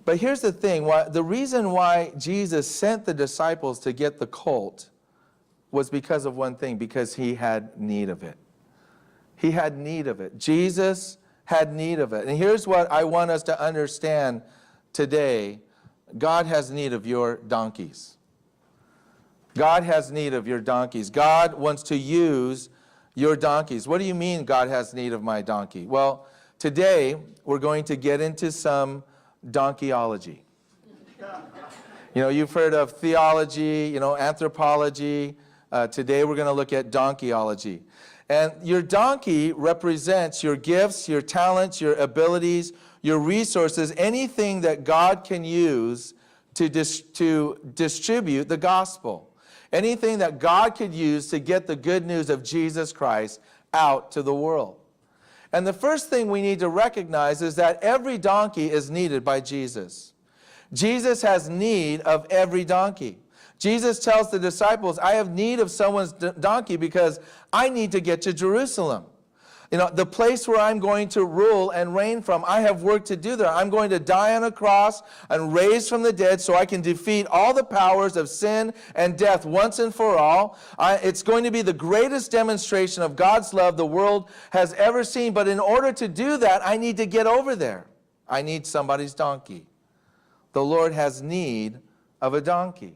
But here's the thing. The reason why Jesus sent the disciples to get the colt was because of one thing, because he had need of it. He had need of it. Jesus had need of it. And here's what I want us to understand today. God has need of your donkeys. God has need of your donkeys. God wants to use your donkeys. What do you mean God has need of my donkey? Well, today we're going to get into some donkeyology. You know, you've heard of theology, you know, anthropology. Today we're going to look at donkeyology. And your donkey represents your gifts, your talents, your abilities, your resources, anything that God can use to distribute the gospel. Anything that God could use to get the good news of Jesus Christ out to the world. And the first thing we need to recognize is that every donkey is needed by Jesus. Jesus has need of every donkey. Jesus tells the disciples, I have need of someone's donkey because I need to get to Jerusalem. You know, the place where I'm going to rule and reign from, I have work to do there. I'm going to die on a cross and raise from the dead so I can defeat all the powers of sin and death once and for all. It's going to be the greatest demonstration of God's love the world has ever seen. But in order to do that, I need to get over there. I need somebody's donkey. The Lord has need of a donkey.